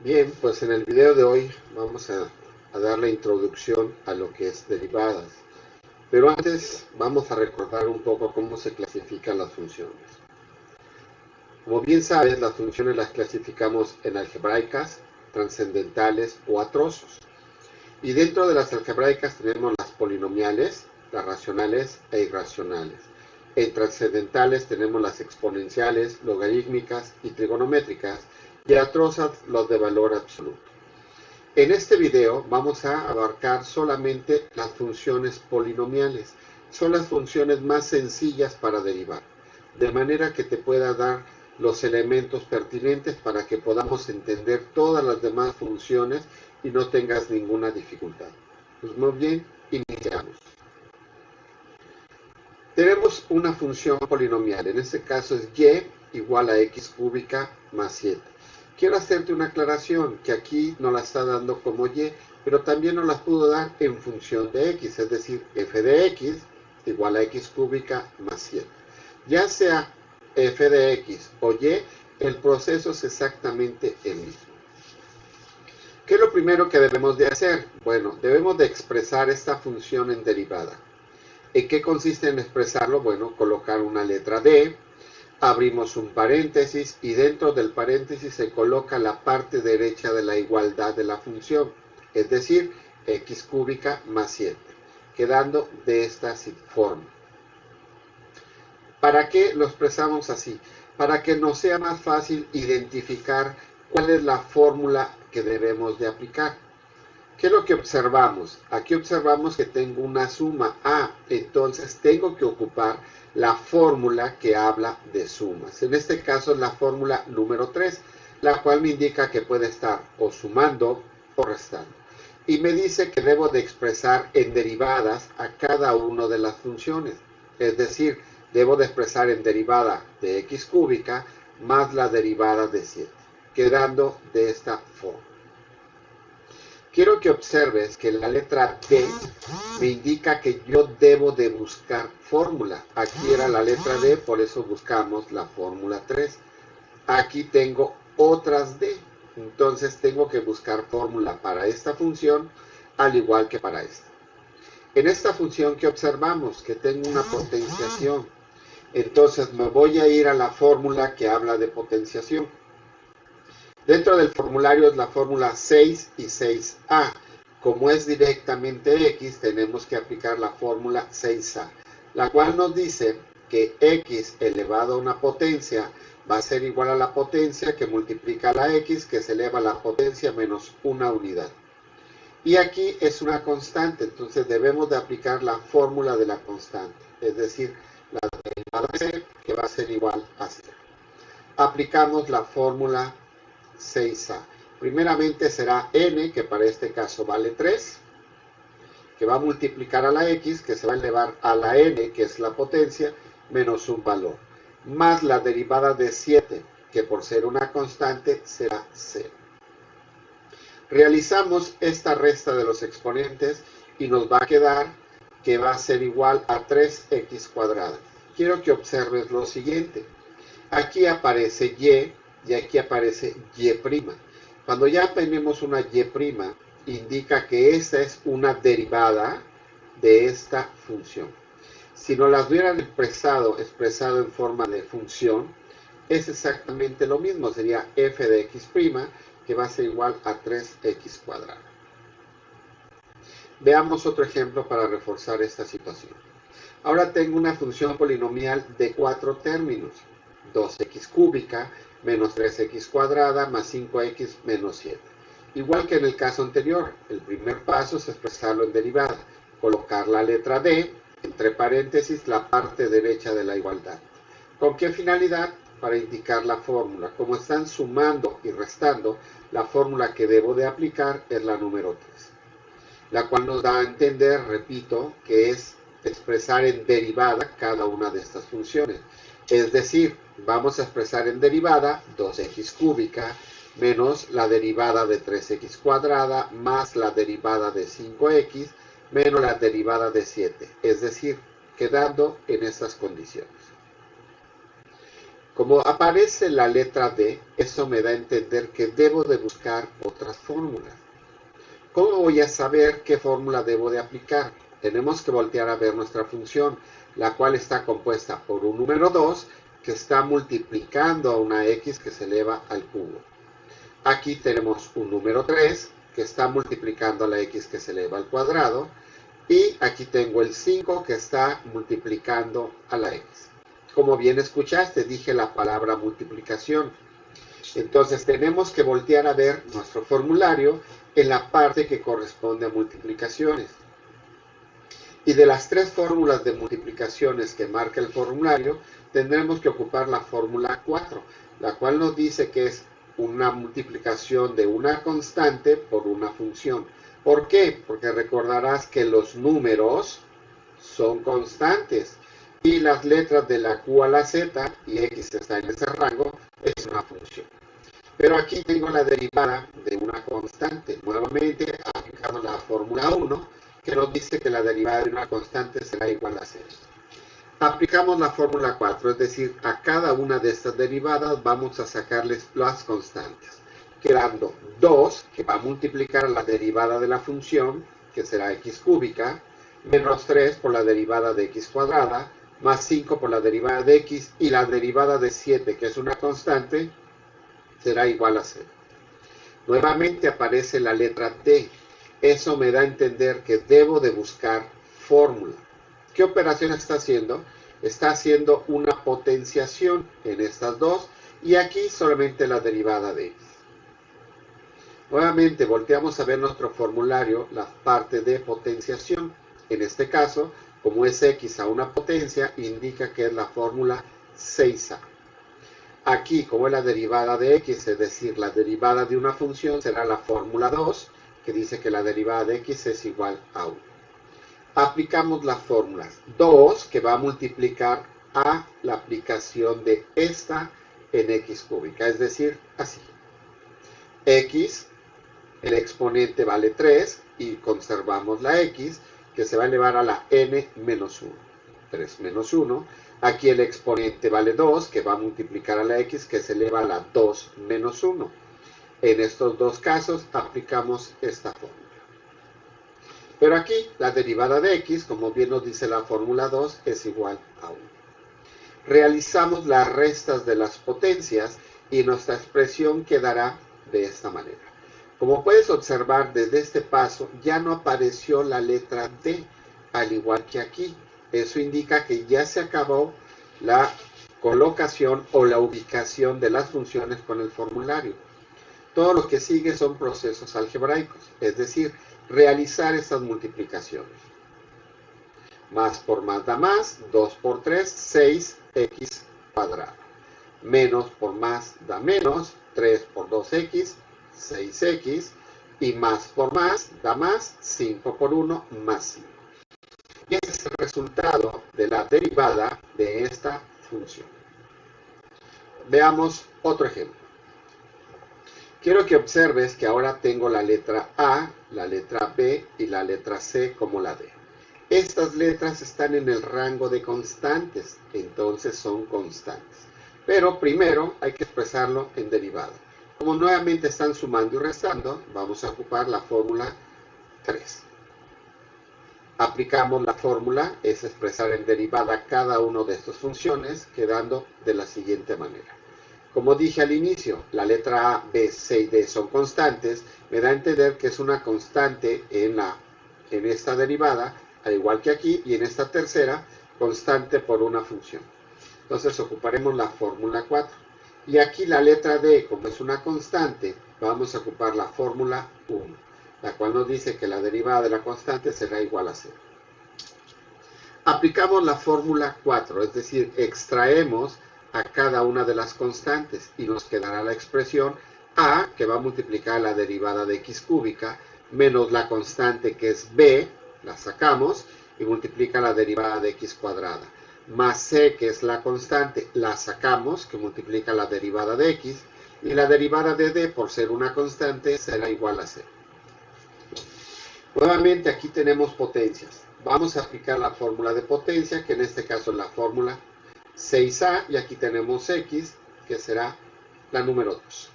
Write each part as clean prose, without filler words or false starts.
Bien, pues en el video de hoy vamos a dar la introducción a lo que es derivadas. Pero antes vamos a recordar un poco cómo se clasifican las funciones. Como bien sabes, las funciones las clasificamos en algebraicas, trascendentales o a trozos. Y dentro de las algebraicas tenemos las polinomiales, las racionales e irracionales. En trascendentales tenemos las exponenciales, logarítmicas y trigonométricas, y a trozos los de valor absoluto. En este video vamos a abarcar solamente las funciones polinomiales. Son las funciones más sencillas para derivar, de manera que te pueda dar los elementos pertinentes para que podamos entender todas las demás funciones y no tengas ninguna dificultad. Pues muy bien, iniciamos. Tenemos una función polinomial, en este caso es y igual a x cúbica más 7. Quiero hacerte una aclaración, que aquí nos la está dando como y, pero también nos la pudo dar en función de x, es decir, f de x igual a x cúbica más 7. Ya sea f de x o y, el proceso es exactamente el mismo. ¿Qué es lo primero que debemos de hacer? Bueno, debemos de expresar esta función en derivada. ¿En qué consiste en expresarlo? Bueno, colocar una letra D, abrimos un paréntesis y dentro del paréntesis se coloca la parte derecha de la igualdad de la función, es decir, x cúbica más 7, quedando de esta forma. ¿Para qué lo expresamos así? Para que nos sea más fácil identificar cuál es la fórmula que debemos de aplicar. ¿Qué es lo que observamos? Aquí observamos que tengo una suma A, entonces tengo que ocupar la fórmula que habla de sumas. En este caso es la fórmula número 3, la cual me indica que puede estar o sumando o restando. Y me dice que debo de expresar en derivadas a cada una de las funciones. Es decir, debo de expresar en derivada de x cúbica más la derivada de 7, quedando de esta forma. Quiero que observes que la letra D me indica que yo debo de buscar fórmula. Aquí era la letra D, por eso buscamos la fórmula 3. Aquí tengo otras D, entonces tengo que buscar fórmula para esta función, al igual que para esta. En esta función que observamos, que tengo una potenciación, entonces me voy a ir a la fórmula que habla de potenciación. Dentro del formulario es la fórmula 6 y 6a. Como es directamente x, tenemos que aplicar la fórmula 6a, la cual nos dice que x elevado a una potencia va a ser igual a la potencia que multiplica la x, que se eleva a la potencia menos una unidad. Y aquí es una constante, entonces debemos de aplicar la fórmula de la constante, es decir, la derivada de c, que va a ser igual a 0. Aplicamos la fórmula 6a. Primeramente será n, que para este caso vale 3, que va a multiplicar a la x, que se va a elevar a la n, que es la potencia, menos un valor, más la derivada de 7, que por ser una constante será 0. Realizamos esta resta de los exponentes y nos va a quedar que va a ser igual a 3x cuadrada. Quiero que observes lo siguiente. Aquí aparece y aquí aparece y'. Cuando ya tenemos una y', indica que esta es una derivada de esta función. Si nos las hubieran expresado en forma de función, es exactamente lo mismo, sería f de x', que va a ser igual a 3x cuadrado. Veamos otro ejemplo para reforzar esta situación. Ahora tengo una función polinomial de 4 términos. 2x cúbica menos 3x cuadrada más 5x menos 7. Igual que en el caso anterior, el primer paso es expresarlo en derivada. Colocar la letra D, entre paréntesis, la parte derecha de la igualdad. ¿Con qué finalidad? Para indicar la fórmula. Como están sumando y restando, la fórmula que debo de aplicar es la número 3. La cual nos da a entender, repito, que es expresar en derivada cada una de estas funciones. Es decir, vamos a expresar en derivada 2x cúbica menos la derivada de 3x cuadrada más la derivada de 5x menos la derivada de 7. Es decir, quedando en estas condiciones. Como aparece la letra D, eso me da a entender que debo de buscar otras fórmulas. ¿Cómo voy a saber qué fórmula debo de aplicar? Tenemos que voltear a ver nuestra función, la cual está compuesta por un número 2 que está multiplicando a una x que se eleva al cubo. Aquí tenemos un número 3 que está multiplicando a la x que se eleva al cuadrado. Y aquí tengo el 5 que está multiplicando a la x. Como bien escuchaste, dije la palabra multiplicación. Entonces tenemos que voltear a ver nuestro formulario en la parte que corresponde a multiplicaciones. Y de las tres fórmulas de multiplicaciones que marca el formulario, tendremos que ocupar la fórmula 4, la cual nos dice que es una multiplicación de una constante por una función. ¿Por qué? Porque recordarás que los números son constantes y las letras de la Q a la Z, y X está en ese rango, es una función. Pero aquí tengo la derivada de una constante. Nuevamente, aplicando la fórmula 1, que nos dice que la derivada de una constante será igual a 0. Aplicamos la fórmula 4, es decir, a cada una de estas derivadas vamos a sacarles las constantes, quedando 2, que va a multiplicar a la derivada de la función, que será x cúbica, menos 3 por la derivada de x cuadrada, más 5 por la derivada de x, y la derivada de 7, que es una constante, será igual a 0. Nuevamente aparece la letra D. Eso me da a entender que debo de buscar fórmula. ¿Qué operación está haciendo? Está haciendo una potenciación en estas dos y aquí solamente la derivada de x. Nuevamente volteamos a ver nuestro formulario, la parte de potenciación. En este caso, como es x a una potencia, indica que es la fórmula 6a. Aquí, como es la derivada de x, es decir, la derivada de una función, será la fórmula 2, que dice que la derivada de x es igual a 1. Aplicamos las fórmulas 2, que va a multiplicar a la aplicación de esta en x cúbica, es decir, así. X, el exponente vale 3, y conservamos la x, que se va a elevar a la n menos 1. 3 menos 1. Aquí el exponente vale 2, que va a multiplicar a la x, que se eleva a la 2 menos 1. En estos dos casos aplicamos esta fórmula. Pero aquí la derivada de x, como bien nos dice la fórmula 2, es igual a 1. Realizamos las restas de las potencias y nuestra expresión quedará de esta manera. Como puedes observar desde este paso, ya no apareció la letra D, al igual que aquí. Eso indica que ya se acabó la colocación o la ubicación de las funciones con el formulario. Todo lo que sigue son procesos algebraicos, es decir, realizar estas multiplicaciones. Más por más da más, 2 por 3, 6x cuadrado. Menos por más da menos, 3 por 2x, 6x. Y más por más da más, 5 por 1, más 5. Y ese es el resultado de la derivada de esta función. Veamos otro ejemplo. Quiero que observes que ahora tengo la letra A, la letra B y la letra C como la D. Estas letras están en el rango de constantes, entonces son constantes. Pero primero hay que expresarlo en derivada. Como nuevamente están sumando y restando, vamos a ocupar la fórmula 3. Aplicamos la fórmula, es expresar en derivada cada una de estas funciones, quedando de la siguiente manera. Como dije al inicio, la letra A, B, C y D son constantes, me da a entender que es una constante en esta derivada, al igual que aquí, y en esta tercera, constante por una función. Entonces ocuparemos la fórmula 4. Y aquí la letra D, como es una constante, vamos a ocupar la fórmula 1. La cual nos dice que la derivada de la constante será igual a 0. Aplicamos la fórmula 4, es decir, extraemos a cada una de las constantes y nos quedará la expresión A, que va a multiplicar la derivada de x cúbica, menos la constante que es B, la sacamos, y multiplica la derivada de x cuadrada, más C, que es la constante, la sacamos, que multiplica la derivada de x, y la derivada de D, por ser una constante, será igual a 0. Nuevamente aquí tenemos potencias. Vamos a aplicar la fórmula de potencia, que en este caso es la fórmula 6a, y aquí tenemos x, que será la número 2.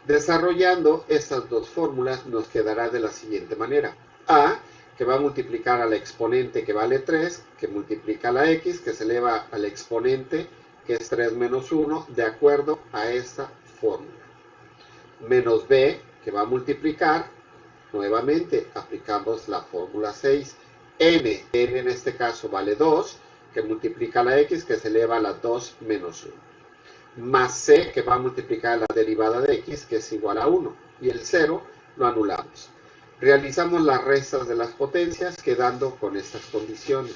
Desarrollando estas dos fórmulas nos quedará de la siguiente manera. A, que va a multiplicar a la exponente que vale 3, que multiplica a la x, que se eleva al exponente, que es 3 menos 1, de acuerdo a esta fórmula. Menos b, que va a multiplicar, nuevamente aplicamos la fórmula 6. N en este caso vale 2, que multiplica a la x, que se eleva a la 2 menos 1. Más c, que va a multiplicar la derivada de x, que es igual a 1. Y el 0 lo anulamos. Realizamos las restas de las potencias, quedando con estas condiciones.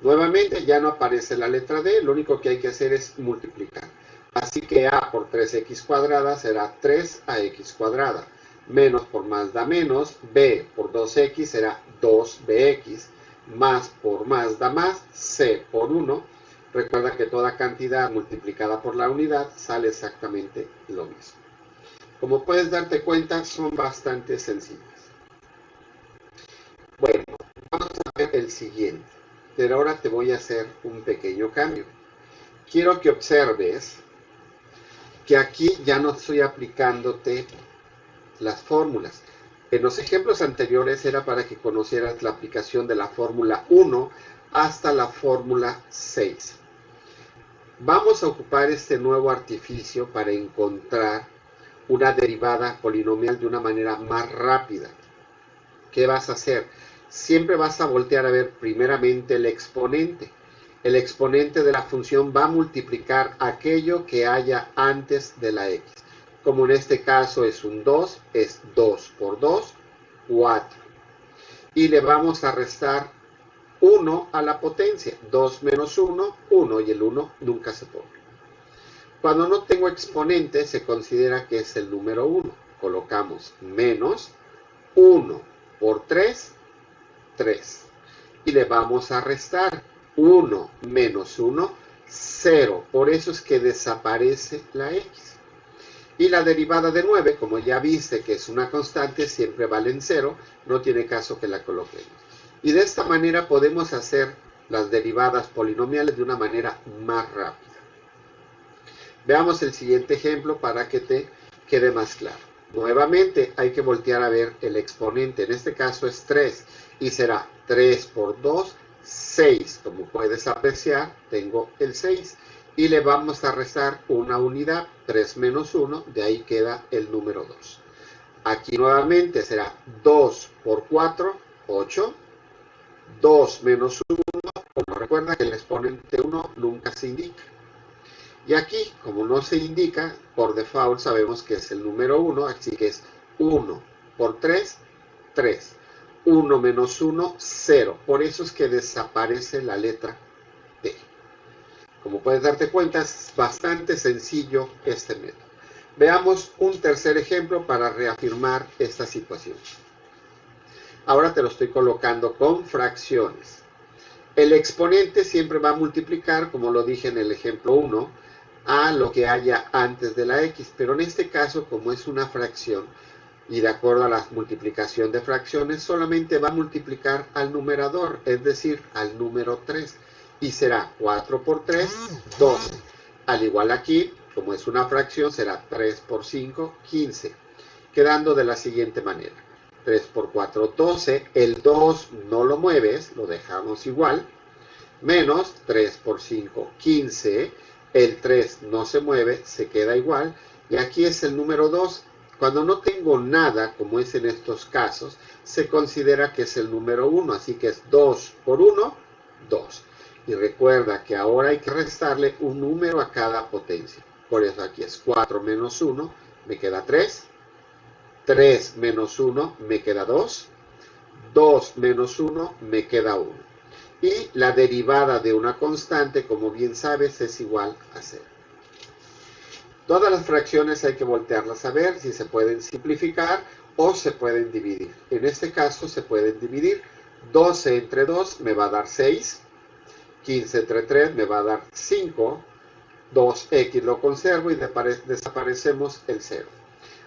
Nuevamente ya no aparece la letra D, lo único que hay que hacer es multiplicar. Así que a por 3x cuadrada será 3ax cuadrada. Menos por más da menos, b por 2x será 2bx. Más por más da más, c por 1. Recuerda que toda cantidad multiplicada por la unidad sale exactamente lo mismo. Como puedes darte cuenta, son bastante sencillas. Bueno, vamos a ver el siguiente. Pero ahora te voy a hacer un pequeño cambio. Quiero que observes que aquí ya no estoy aplicándote las fórmulas. En los ejemplos anteriores era para que conocieras la aplicación de la fórmula 1 hasta la fórmula 6. Vamos a ocupar este nuevo artificio para encontrar una derivada polinomial de una manera más rápida. ¿Qué vas a hacer? Siempre vas a voltear a ver primeramente el exponente. El exponente de la función va a multiplicar aquello que haya antes de la x. Como en este caso es un 2, es 2 por 2, 4. Y le vamos a restar 1 a la potencia. 2 menos 1, 1. Y el 1 nunca se pone. Cuando no tengo exponente, se considera que es el número 1. Colocamos menos 1 por 3, 3. Y le vamos a restar 1 menos 1, 0. Por eso es que desaparece la x. Y la derivada de 9, como ya viste que es una constante, siempre vale en 0. No tiene caso que la coloquemos. Y de esta manera podemos hacer las derivadas polinomiales de una manera más rápida. Veamos el siguiente ejemplo para que te quede más claro. Nuevamente hay que voltear a ver el exponente. En este caso es 3 y será 3 por 2, 6. Como puedes apreciar, tengo el 6. Y le vamos a restar una unidad, 3 menos 1, de ahí queda el número 2. Aquí nuevamente será 2 por 4, 8. 2 menos 1, como recuerda que el exponente 1 nunca se indica. Y aquí, como no se indica, por default sabemos que es el número 1, así que es 1 por 3, 3. 1 menos 1, 0. Por eso es que desaparece la letra D. Como puedes darte cuenta, es bastante sencillo este método. Veamos un tercer ejemplo para reafirmar esta situación. Ahora te lo estoy colocando con fracciones. El exponente siempre va a multiplicar, como lo dije en el ejemplo 1, a lo que haya antes de la x, pero en este caso, como es una fracción, y de acuerdo a la multiplicación de fracciones, solamente va a multiplicar al numerador, es decir, al número 3, y será 4 por 3, 12. Al igual aquí, como es una fracción, será 3 por 5, 15, quedando de la siguiente manera. 3 por 4, 12, el 2 no lo mueves, lo dejamos igual, menos 3 por 5, 15, el 3 no se mueve, se queda igual, y aquí es el número 2. Cuando no tengo nada, como es en estos casos, se considera que es el número 1, así que es 2 por 1, 2. Y recuerda que ahora hay que restarle un número a cada potencia. Por eso aquí es 4 menos 1, me queda 3. 3 menos 1 me queda 2. 2 menos 1 me queda 1. Y la derivada de una constante, como bien sabes, es igual a 0. Todas las fracciones hay que voltearlas a ver si se pueden simplificar o se pueden dividir. En este caso se pueden dividir. 12 entre 2 me va a dar 6. 15 entre 3 me va a dar 5. 2x lo conservo y desaparecemos el 0.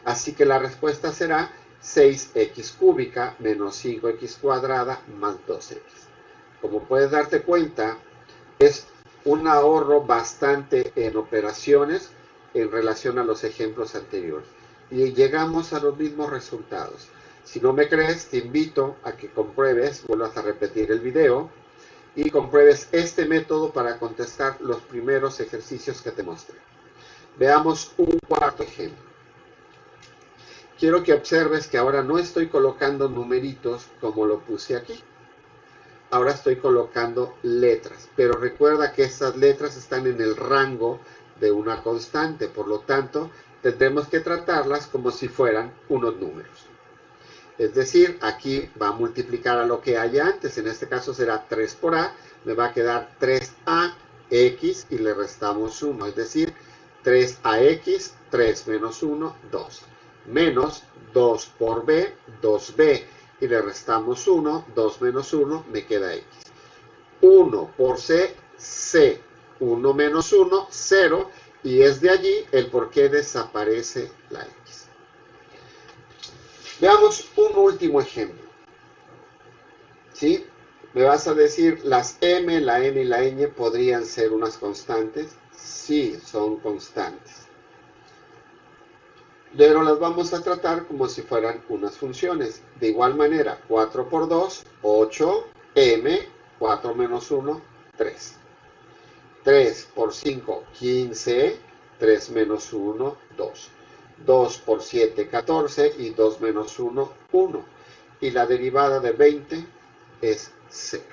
Así que la respuesta será 6x cúbica menos 5x cuadrada más 2x. Como puedes darte cuenta, es un ahorro bastante en operaciones en relación a los ejemplos anteriores. Y llegamos a los mismos resultados. Si no me crees, te invito a que compruebes, vuelvas a repetir el video y compruebes este método para contestar los primeros ejercicios que te mostré. Veamos un cuarto ejemplo. Quiero que observes que ahora no estoy colocando numeritos como lo puse aquí. Ahora estoy colocando letras, pero recuerda que estas letras están en el rango de una constante, por lo tanto, tendremos que tratarlas como si fueran unos números. Es decir, aquí va a multiplicar a lo que haya antes, en este caso será 3 por A, me va a quedar 3AX y le restamos 1, es decir, 3AX, 3 menos 1, 2, menos 2 por B, 2B, y le restamos 1, 2 menos 1, me queda X. 1 por C, C, 1 menos 1, 0, y es de allí el por qué desaparece la X. Veamos un último ejemplo. ¿Sí? Me vas a decir, las M, la N y la Ñ podrían ser unas constantes. Sí, son constantes. Pero las vamos a tratar como si fueran unas funciones. De igual manera, 4 por 2, 8, M, 4 menos 1, 3. 3 por 5, 15, 3 menos 1, 2. 2 por 7, 14 y 2 menos 1, 1. Y la derivada de 20 es 0.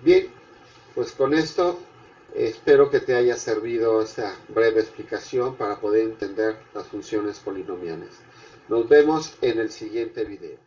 Bien, pues con esto espero que te haya servido esta breve explicación para poder entender las funciones polinomiales. Nos vemos en el siguiente video.